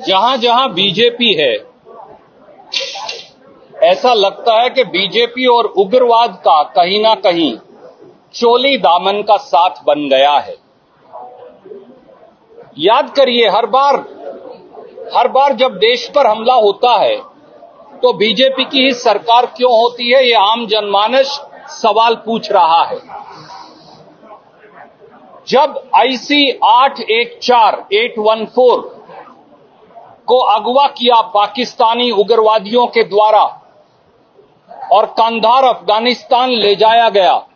जहां जहां बीजेपी है, ऐसा लगता है कि बीजेपी और उग्रवाद का कहीं ना कहीं चोली दामन का साथ बन गया है। याद करिए, हर बार जब देश पर हमला होता है तो बीजेपी की ही सरकार क्यों होती है, ये आम जनमानस सवाल पूछ रहा है। जब IC 814 को अगवा किया पाकिस्तानी उग्रवादियों के द्वारा और कंधार अफगानिस्तान ले जाया गया,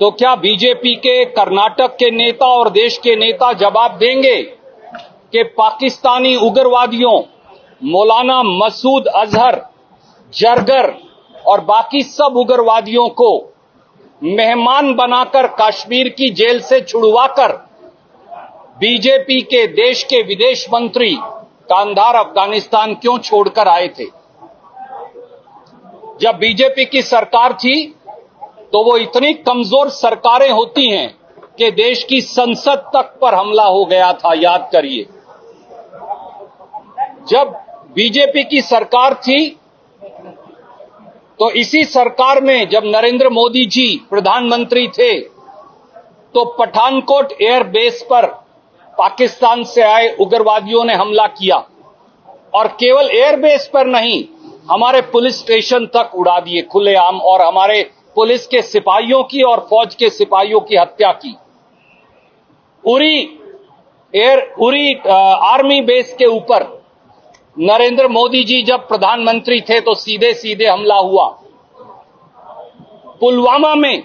तो क्या बीजेपी के कर्नाटक के नेता और देश के नेता जवाब देंगे कि पाकिस्तानी उग्रवादियों मौलाना मसूद अजहर, जरगर और बाकी सब उग्रवादियों को मेहमान बनाकर कश्मीर की जेल से छुड़वाकर बीजेपी के देश के विदेश मंत्री कंधार अफगानिस्तान क्यों छोड़कर आए थे? जब बीजेपी की सरकार थी तो वो इतनी कमजोर सरकारें होती हैं कि देश की संसद तक पर हमला हो गया था। याद करिए, जब बीजेपी की सरकार थी तो इसी सरकार में जब नरेंद्र मोदी जी प्रधानमंत्री थे तो पठानकोट एयरबेस पर पाकिस्तान से आए उग्रवादियों ने हमला किया और केवल एयरबेस पर नहीं, हमारे पुलिस स्टेशन तक उड़ा दिए खुलेआम और हमारे पुलिस के सिपाहियों की और फौज के सिपाहियों की हत्या की। उरी आर्मी बेस के ऊपर नरेंद्र मोदी जी जब प्रधानमंत्री थे तो सीधे सीधे हमला हुआ। पुलवामा में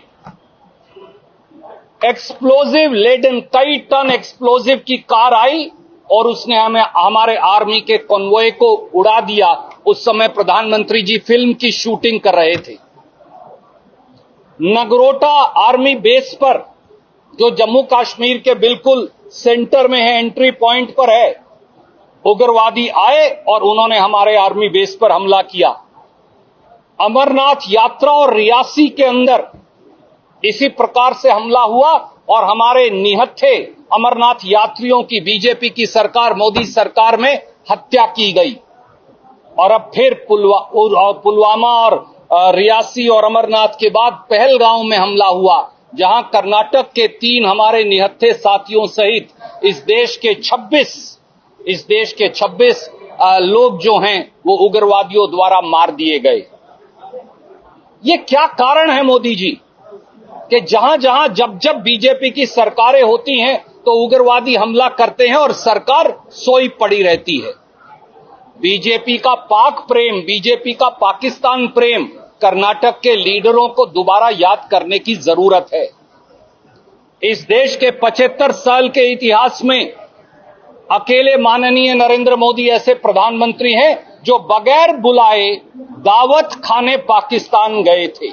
एक्सप्लोजिव लेडन, कई टन एक्सप्लोजिव की कार आई और उसने हमारे आर्मी के कॉन्वॉय को उड़ा दिया। उस समय प्रधानमंत्री जी फिल्म की शूटिंग कर रहे थे। नगरोटा आर्मी बेस पर, जो जम्मू कश्मीर के बिल्कुल सेंटर में है, एंट्री पॉइंट पर है, उग्रवादी आए और उन्होंने हमारे आर्मी बेस पर हमला किया। अमरनाथ यात्रा और रियासी के अंदर इसी प्रकार से हमला हुआ और हमारे निहत्थे अमरनाथ यात्रियों की बीजेपी की सरकार, मोदी सरकार में हत्या की गई। और अब फिर पुलवामा और रियासी और अमरनाथ के बाद पहलगांव में हमला हुआ, जहां कर्नाटक के 3 हमारे निहत्थे साथियों सहित इस देश के 26 लोग जो हैं वो उग्रवादियों द्वारा मार दिए गए। ये क्या कारण है मोदी जी कि जहां जब बीजेपी की सरकारें होती हैं तो उग्रवादी हमला करते हैं और सरकार सोई पड़ी रहती है। बीजेपी का पाक प्रेम, बीजेपी का पाकिस्तान प्रेम कर्नाटक के लीडरों को दोबारा याद करने की जरूरत है। इस देश के 75 साल के इतिहास में अकेले माननीय नरेंद्र मोदी ऐसे प्रधानमंत्री हैं जो बगैर बुलाए दावत खाने पाकिस्तान गए थे,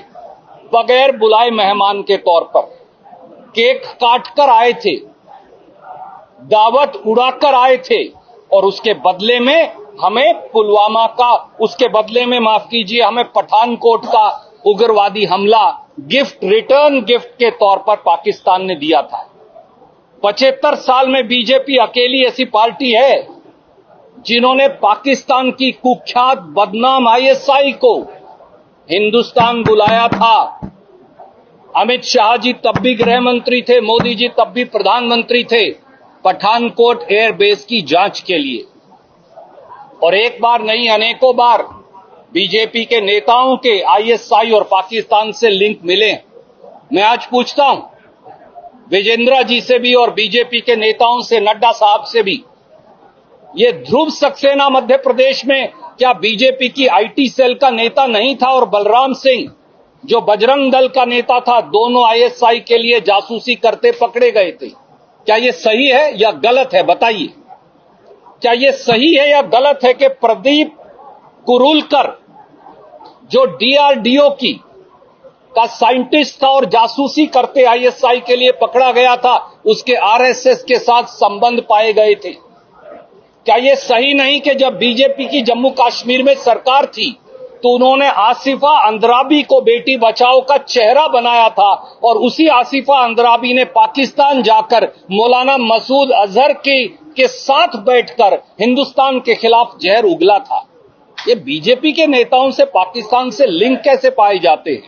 बगैर बुलाए मेहमान के तौर पर केक काटकर आए थे, दावत उड़ाकर आए थे और उसके बदले में हमें माफ कीजिए, हमें पठानकोट का उग्रवादी हमला रिटर्न गिफ्ट के तौर पर पाकिस्तान ने दिया था। 75 साल में बीजेपी अकेली ऐसी पार्टी है जिन्होंने पाकिस्तान की कुख्यात बदनाम ISI को हिंदुस्तान बुलाया था। अमित शाह जी तब भी गृह मंत्री थे, मोदी जी तब भी प्रधानमंत्री थे, पठानकोट एयरबेस की जांच के लिए। और एक बार नहीं, अनेकों बार बीजेपी के नेताओं के ISI और पाकिस्तान से लिंक मिले। मैं आज पूछता हूं विजेंद्र जी से भी और बीजेपी के नेताओं से, नड्डा साहब से भी, ये ध्रुव सक्सेना मध्य प्रदेश में क्या बीजेपी की IT सेल का नेता नहीं था? और बलराम सिंह जो बजरंग दल का नेता था, दोनों ISI के लिए जासूसी करते पकड़े गए थे। क्या ये सही है या गलत है? बताइए, क्या ये सही है या गलत है कि प्रदीप कुरुलकर जो DRDO का साइंटिस्ट था और जासूसी करते ISI के लिए पकड़ा गया था, उसके RSS के साथ संबंध पाए गए थे? क्या यह सही नहीं कि जब बीजेपी की जम्मू कश्मीर में सरकार थी तो उन्होंने आसिफा अंद्राबी को बेटी बचाओ का चेहरा बनाया था और उसी आसिफा अंद्राबी ने पाकिस्तान जाकर मौलाना मसूद अजहर के साथ बैठकर हिंदुस्तान के खिलाफ जहर उगला था। ये बीजेपी के नेताओं से पाकिस्तान से लिंक कैसे पाए जाते हैं?